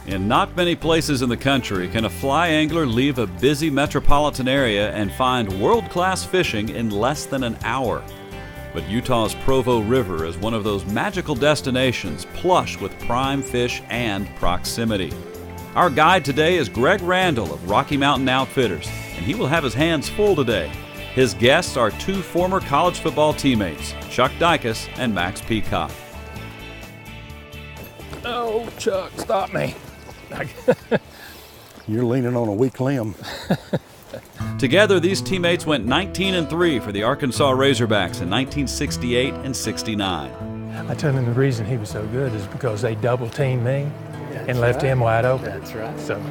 In not many places in the country can a fly angler leave a busy metropolitan area and find world-class fishing in less than an hour. But Utah's Provo River is one of those magical destinations plush with prime fish and proximity. Our guide today is Greg Randall of Rocky Mountain Outfitters, and he will have his hands full today. His guests are two former college football teammates, Chuck Dicus and Max Peacock. Oh, Chuck, stop me. You're leaning on a weak limb. Together, these teammates went 19-3 for the Arkansas Razorbacks in 1968 and 69. I told him the reason he was so good is because they double-teamed me and left him wide open. That's right. So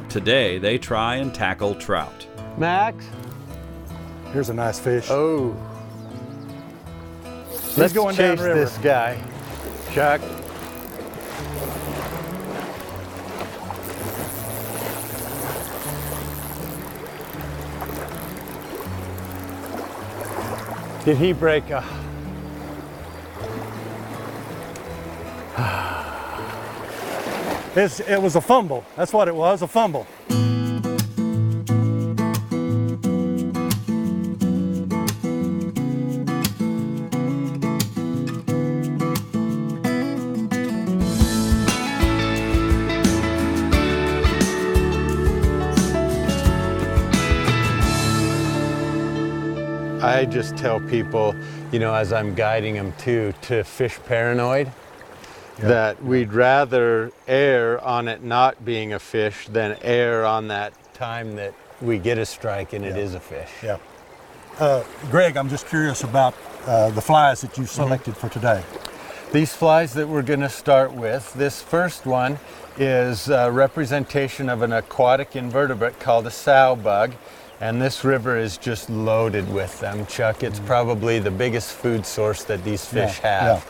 Today, they try and tackle trout. Max? Here's a nice fish. Oh. Let's going chase downriver. this guy. Chuck. Did he break a... It was a fumble. That's what it was, a fumble. I just tell people, you know, as I'm guiding them to fish paranoid, that we'd rather err on it not being a fish than err on that time that we get a strike and it is a fish. Yeah. Greg, I'm just curious about the flies that you selected for today. These flies that we're going to start with, this first one is a representation of an aquatic invertebrate called a sow bug. And this river is just loaded with them, Chuck. It's probably the biggest food source that these fish have.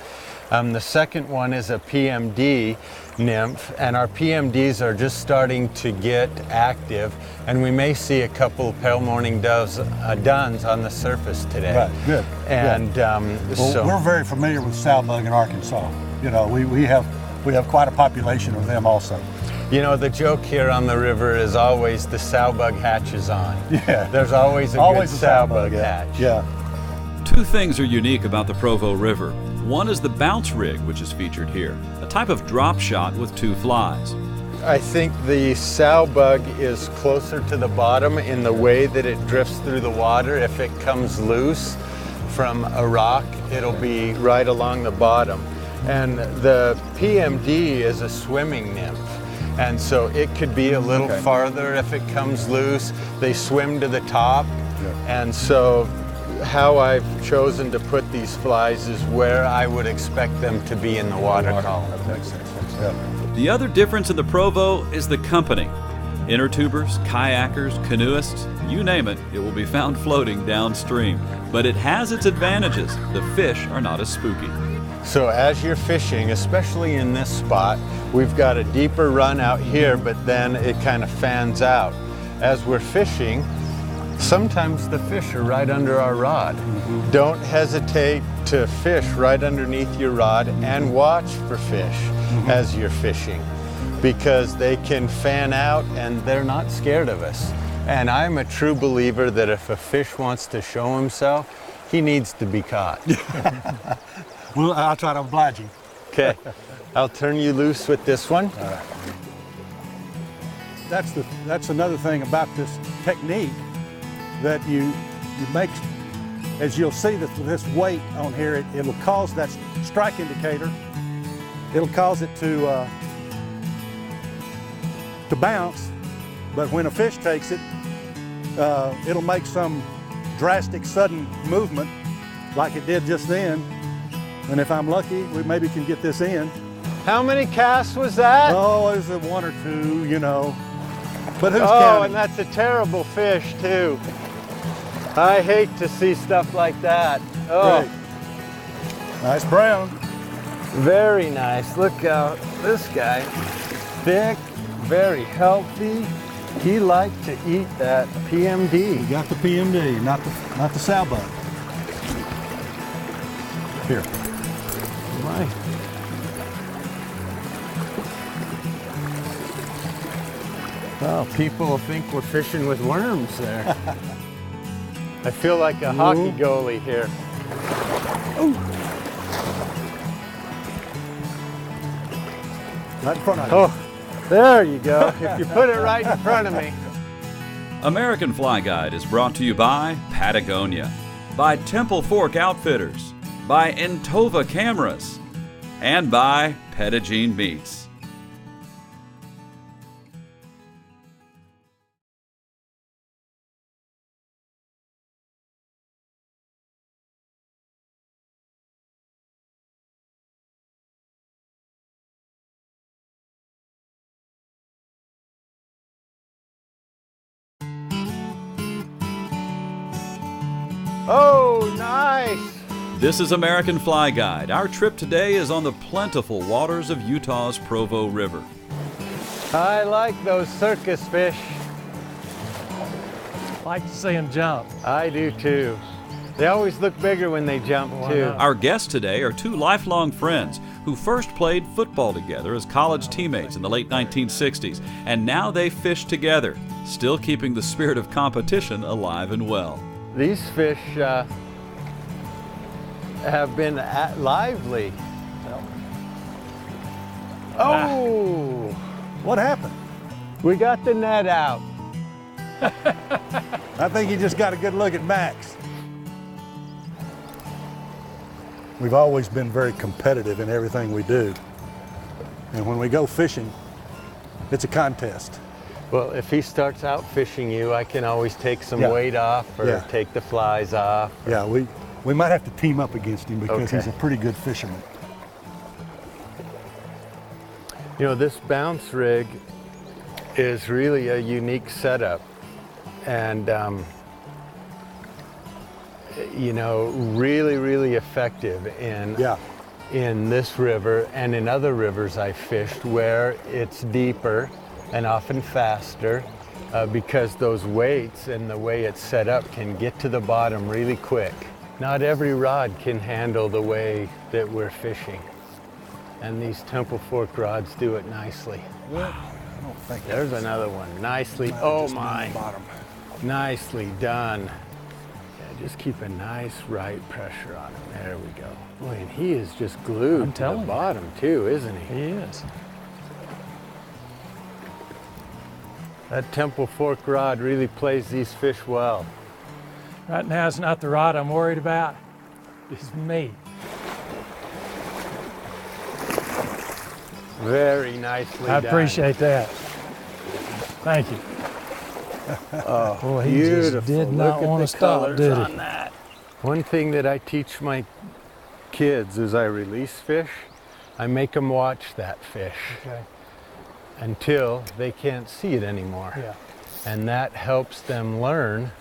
Yeah. The second one is a PMD nymph, and our PMDs are just starting to get active, and we may see a couple pale morning duns on the surface today. Right, good. And well, we're very familiar with sow bug in Arkansas. You know, we have quite a population of them also. You know, the joke here on the river is always the sow bug hatches on. Yeah. There's always a good sow bug hatch. Yeah. Two things are unique about the Provo River. One is the bounce rig, which is featured here, a type of drop shot with two flies. I think the sow bug is closer to the bottom in the way that it drifts through the water. If it comes loose from a rock, it'll be right along the bottom. And the PMD is a swimming nymph. And so it could be a little farther if it comes loose. They swim to the top. Yeah. And so how I've chosen to put these flies is where I would expect them to be in the water column. That makes sense. Yeah. The other difference in the Provo is the company. Inner tubers, kayakers, canoeists, you name it, it will be found floating downstream. But it has its advantages. The fish are not as spooky. So as you're fishing, especially in this spot, we've got a deeper run out here, but then it kind of fans out. As we're fishing, sometimes the fish are right under our rod. Mm-hmm. Don't hesitate to fish right underneath your rod and watch for fish as you're fishing, because they can fan out and they're not scared of us. And I'm a true believer that if a fish wants to show himself, he needs to be caught. Well, I'll try to oblige you. Okay, I'll turn you loose with this one. All right. That's another thing about this technique that you make, as you'll see this weight on here, it'll cause that strike indicator, it'll cause it to bounce, but when a fish takes it, it'll make some drastic sudden movement like it did just then. And if I'm lucky, we maybe can get this in. How many casts was that? Oh, there's a one or two, you know. But who's counting? counting? And that's a terrible fish, too. I hate to see stuff like that. Oh, great. Nice brown. Very nice. Look out, this guy. Thick, very healthy. He liked to eat that PMD. You got the PMD, not the sow bug. Here. Well, people will think we're fishing with worms there. I feel like a hockey goalie here. Ooh. Right in front of you. Oh, there you go. If you put it right in front of me. American Fly Guide is brought to you by Patagonia, by Temple Fork Outfitters, by Entova Cameras, and by Pettigene Meats. Oh, nice. This is American Fly Guide. Our trip today is on the plentiful waters of Utah's Provo River. I like those circus fish. Like to see them jump. I do too. They always look bigger when they jump too. Our guests today are two lifelong friends who first played football together as college teammates in the late 1960s, and now they fish together, still keeping the spirit of competition alive and well. These fish have been lively. Oh! What happened? We got the net out. I think you just got a good look at Max. We've always been very competitive in everything we do. And when we go fishing, it's a contest. Well, if he starts out fishing you, I can always take some weight off or take the flies off. Yeah, we might have to team up against him because he's a pretty good fisherman. You know, this bounce rig is really a unique setup. And, you know, really, really effective in this river and in other rivers I fished where it's deeper and often faster because those weights and the way it's set up can get to the bottom really quick. Not every rod can handle the way that we're fishing. And these Temple Fork rods do it nicely. Wow. There's another one. Nicely, oh my. Nicely done. Yeah, just keep a nice right pressure on him. There we go. Boy, and he is just glued to the bottom too, isn't he? He is. That Temple Fork rod really plays these fish well. Right now it's not the rod I'm worried about. It's me. Very nicely done. I appreciate that. Thank you. Oh, boy, he beautiful. just did not want to stop, did he? That. One thing that I teach my kids is I release fish, I make them watch that fish until they can't see it anymore. Yeah. And that helps them learn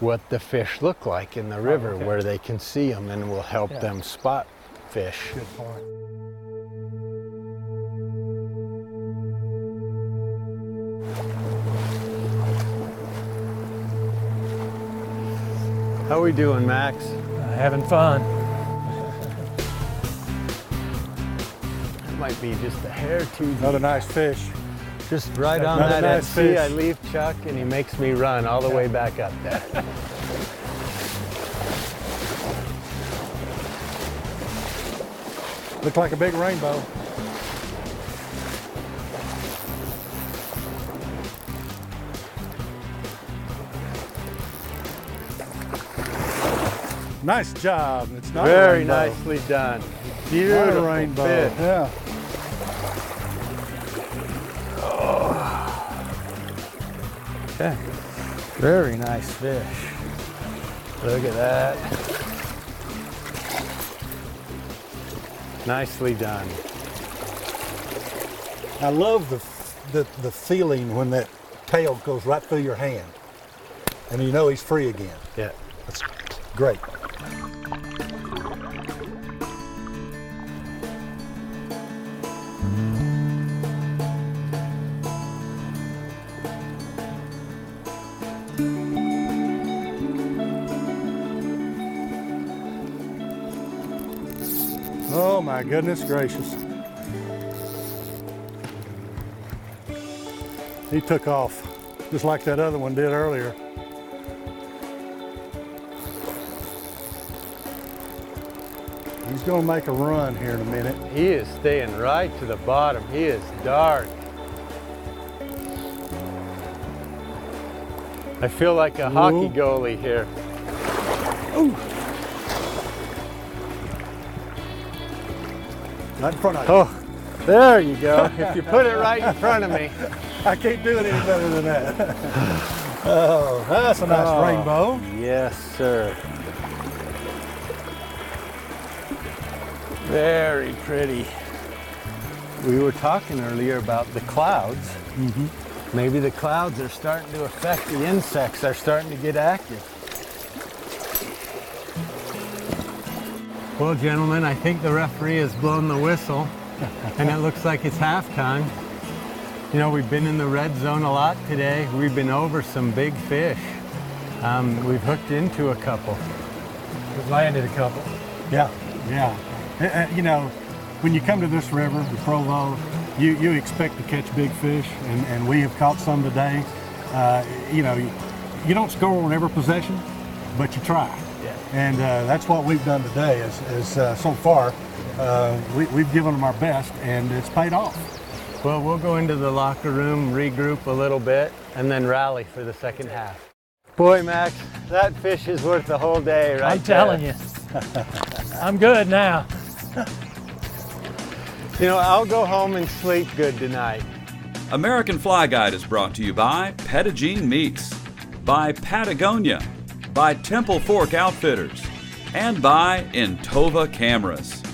what the fish look like in the river where they can see them and will help them spot fish. Good point. How we doing, Max? Having fun. It might be just a hair too deep. Another nice fish. Just right on Another that nice sea, fish. I leave Chuck and he makes me run all the way back up there. Looked like a big rainbow. Nice job. It's not Very a rainbow. nicely done. Not Beautiful a rainbow. fish. Yeah. Okay. Very nice fish. Look at that. Nicely done. I love the feeling when that tail goes right through your hand, and you know he's free again. Yeah. That's great. Oh my goodness gracious. He took off, just like that other one did earlier. He's gonna make a run here in a minute. He is staying right to the bottom. He is dark. I feel like a hockey goalie here. Ooh. Right in front of you. Oh, there you go. If you put it right in front of me. I can't do it any better than that. Oh, that's a nice rainbow. Yes, sir. Very pretty. We were talking earlier about the clouds. Mm-hmm. Maybe the clouds are starting to affect the insects. They're starting to get active. Well, gentlemen, I think the referee has blown the whistle, and it looks like it's halftime. You know, we've been in the red zone a lot today. We've been over some big fish. We've hooked into a couple. We've landed a couple. Yeah, yeah. You know, when you come to this river, the Provo, you expect to catch big fish, and we have caught some today. You know, you don't score on every possession, but you try. Yeah. And that's what we've done today. Is so far, we've given them our best, and it's paid off. Well, we'll go into the locker room, regroup a little bit, and then rally for the second half. Boy, Max, that fish is worth the whole day, right? I'm telling you. I'm good now. You know, I'll go home and sleep good tonight. American Fly Guide is brought to you by Pettigene Meats, by Patagonia, by Temple Fork Outfitters, and by Intova Cameras.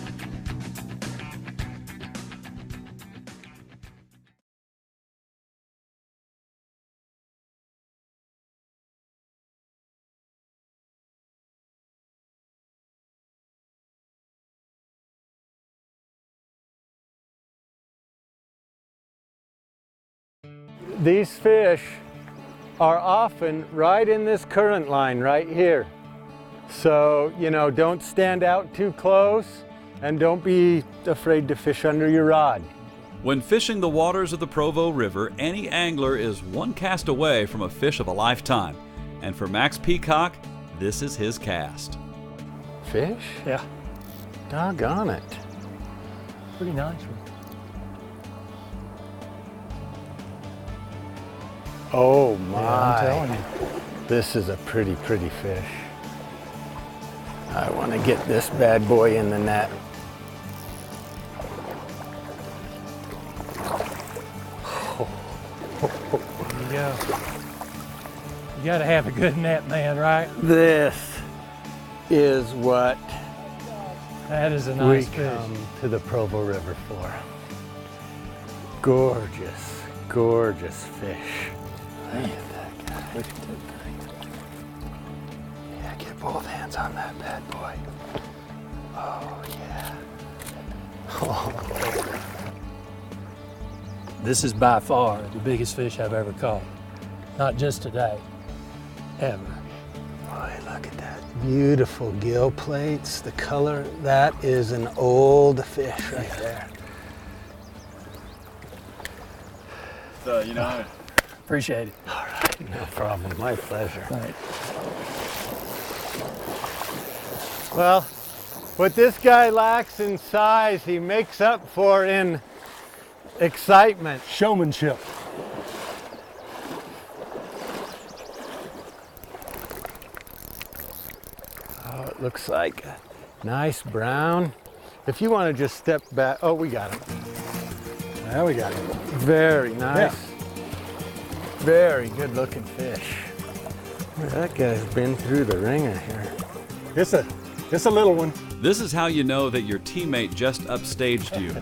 These fish are often right in this current line right here. So, you know, don't stand out too close and don't be afraid to fish under your rod. When fishing the waters of the Provo River, any angler is one cast away from a fish of a lifetime. And for Max Peacock, this is his cast. Fish? Yeah, Doggone it. pretty nice one. Oh my. Yeah, I'm telling you. This is a pretty fish. I want to get this bad boy in the net. There you go. You got to have a good net, man, right? This is what That is a nice we fish. come to the Provo River for. Gorgeous, gorgeous fish. Look at that guy. Look at that thing. Yeah, get both hands on that bad boy. Oh, yeah. Oh. This is by far the biggest fish I've ever caught. Not just today, ever. Boy, look at that. Beautiful gill plates, the color. That is an old fish right there. So, you know, Appreciate it. All right, no problem. My pleasure. All right. Well, what this guy lacks in size, he makes up for in excitement. Showmanship. Oh, it looks like a nice brown. If you want to just step back. Oh, we got him. There we got it. Very nice. Yeah. Very good looking fish. That guy's been through the ringer here. It's a little one. this is how you know that your teammate just upstaged you.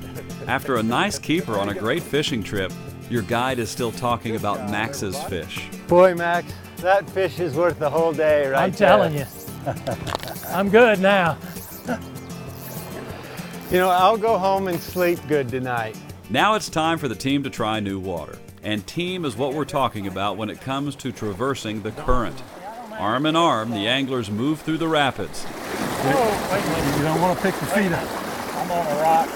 After a nice keeper on a great fishing trip, your guide is still talking about Max's fish. Boy, Max, that fish is worth the whole day right I'm telling you. I'm good now. You know, I'll go home and sleep good tonight. Now it's time for the team to try new water. And team is what we're talking about when it comes to traversing the current. Arm in arm, the anglers move through the rapids. Oh, wait a minute. You don't want to pick your feet up. I'm on a rock.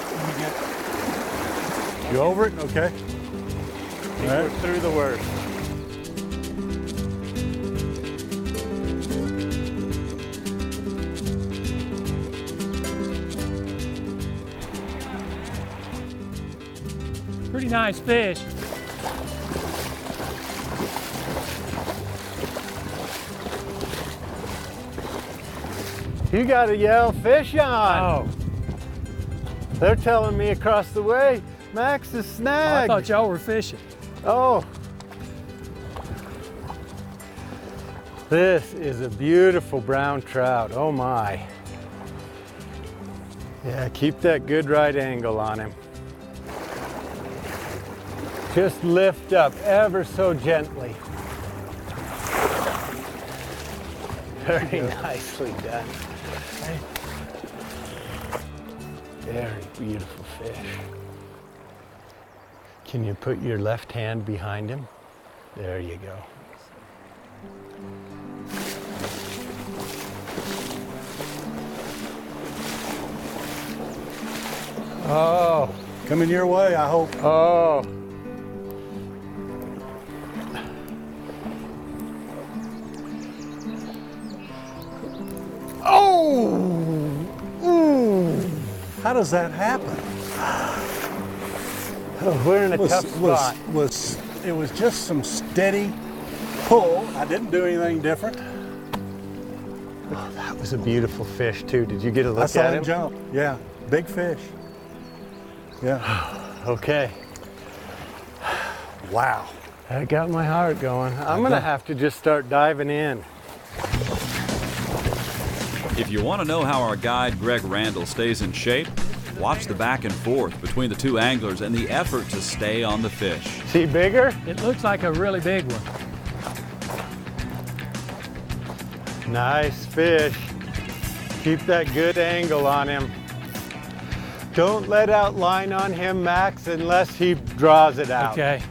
You over it? Okay. think we're through the worst. Pretty nice fish. You gotta yell, fish on! Oh, They're telling me across the way, Max is I snagged. thought y'all were fishing. Oh. This is a beautiful brown trout, oh my. Yeah, keep that good right angle on him. Just lift up ever so gently. Very nicely done. Very beautiful fish. Can you put your left hand behind him? There you go. Oh, Coming your way, I hope. oh. Oh! Ooh! How does that happen? Oh, we're in a tough spot. It was just some steady pull. I didn't do anything different. Oh, that was a beautiful fish too. Did you get a look I saw at him him? jump. Yeah, big fish. Yeah. Okay. Wow. That got my heart going. I'm gonna have to just start diving in. If you want to know how our guide Greg Randall stays in shape, watch the back and forth between the two anglers and the effort to stay on the fish. See bigger? It looks like a really big one. Nice fish. Keep that good angle on him. Don't let out line on him, Max, unless he draws it out. Okay.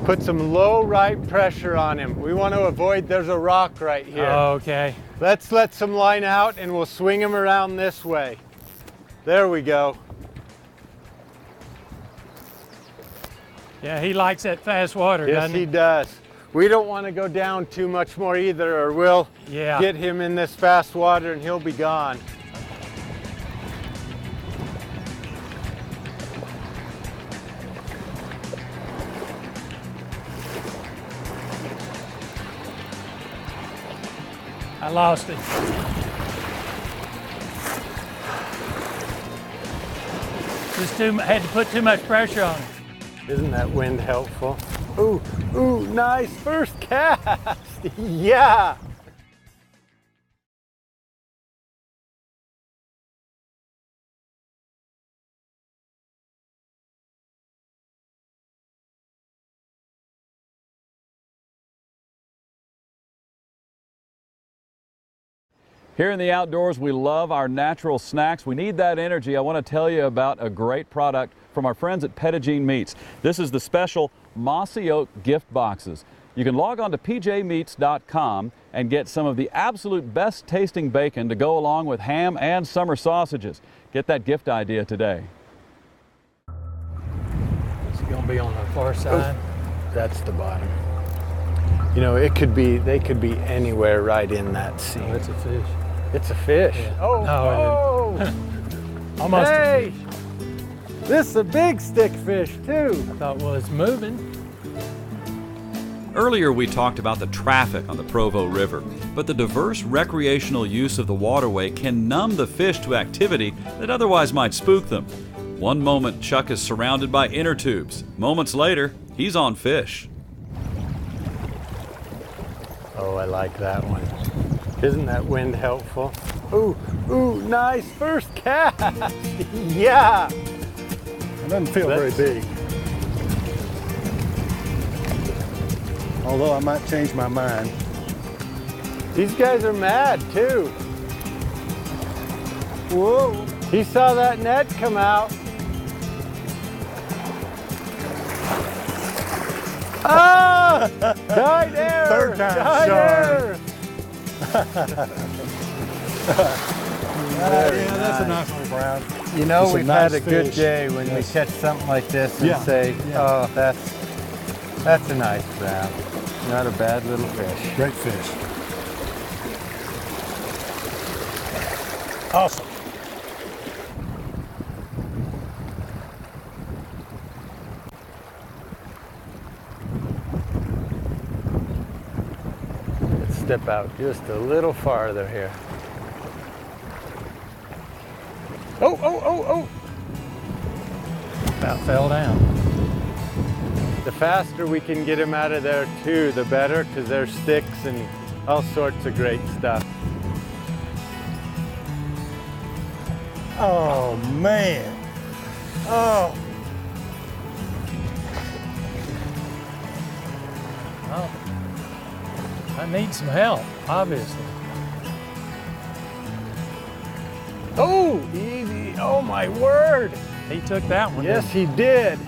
Put some low right pressure on him. We want to avoid, there's a rock right here. Okay. Let's let some line out and we'll swing him around this way. There we go. Yeah, he likes that fast water, Yes, doesn't he does. We don't want to go down too much more either, or we'll get him in this fast water and he'll be gone. I lost it. Had to put too much pressure on it. Isn't that wind helpful? Ooh, ooh, nice first cast. Yeah. Here in the outdoors, we love our natural snacks. We need that energy. I want to tell you about a great product from our friends at Pettigene Meats. This is the special Mossy Oak gift boxes. You can log on to pjmeats.com and get some of the absolute best tasting bacon to go along with ham and summer sausages. Get that gift idea today. It's going to be on the far side. That's the bottom. You know, it could be, they could be anywhere right in that seam. Oh, it's a fish. It's a fish. Yeah. Oh, No, Almost hey! a fish. This is a big stick fish too. I thought, well, it's moving. Earlier we talked about the traffic on the Provo River, but the diverse recreational use of the waterway can numb the fish to activity that otherwise might spook them. One moment Chuck is surrounded by inner tubes. Moments later, he's on fish. Oh, I like that one. Isn't that wind helpful? Ooh, ooh, nice first cast. Yeah. It doesn't feel very big. Although I might change my mind. These guys are mad too. Whoa. He saw that net come out. Ah! Died error! Third time, Died error! Very yeah, that's a nice. nice little brown. You know, It's a we've had nice a good fish. day when Yes. we catch something like this and Yeah, say, yeah. oh, that's a nice brown. Not a bad little fish. Great fish. Awesome. Let's step out just a little farther here. Oh, oh, oh, oh! About fell down. The faster we can get him out of there too, the better, because there's sticks and all sorts of great stuff. Oh, man. Oh, Oh, I need some help, obviously. Oh, easy. Oh, my word. He took that one. Yes, didn't he did.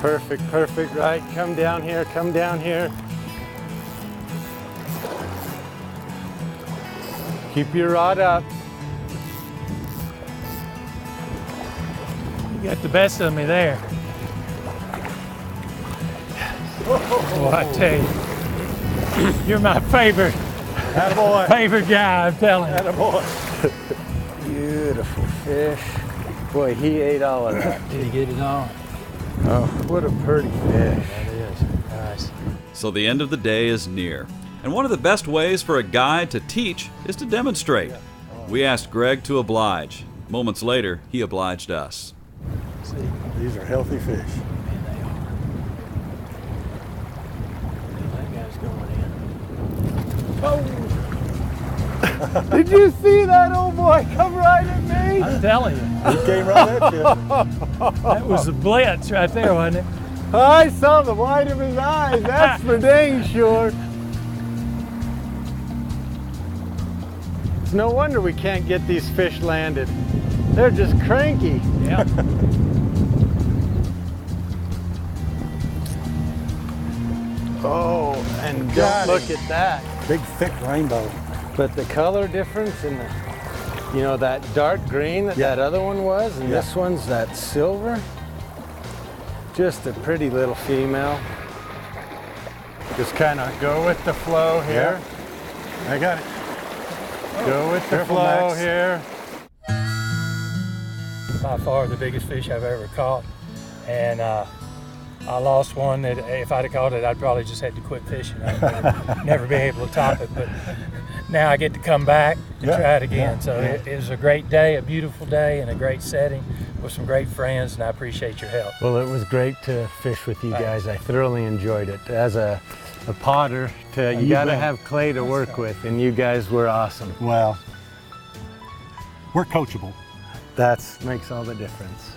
Perfect, perfect, right. Come down here, come down here. Keep your rod up. he? You got the best of me there. Oh, I tell you, you're my favorite guy, I'm telling you. attaboy. Beautiful fish. Boy, he ate all of that. Did he get it on? Oh, what a pretty fish. That is nice. So the end of the day is near. And one of the best ways for a guide to teach is to demonstrate. We asked Greg to oblige. Moments later, he obliged us. See, These are healthy fish. man, they are. That guy's going in. Did you see that old boy come right at me? I'm telling you, He came right at you. that was a blitz right there, wasn't it? I saw the white of his eyes, that's for dang sure. It's no wonder we can't get these fish landed. They're just cranky. Yeah. Oh, and Got don't look him. at that. Big, thick rainbow. But the color difference in the, you know, that dark green that that other one was, and this one's that silver. Just a pretty little female. Just kind of go with the flow here. I got it. Go with the Careful, flow Max. here. By far the biggest fish I've ever caught. And I lost one that if I'd have caught it, I'd probably just had to quit fishing. I'd never be able to top it. But now I get to come back and Yeah, try it again. yeah, So yeah. it was a great day, a beautiful day, and a great setting with some great friends, and I appreciate your help. Well, it was great to fish with you Thanks. guys. I thoroughly enjoyed it. As a potter, you you got to bet. have clay to work with, and you guys were awesome. Well, we're coachable. That makes all the difference.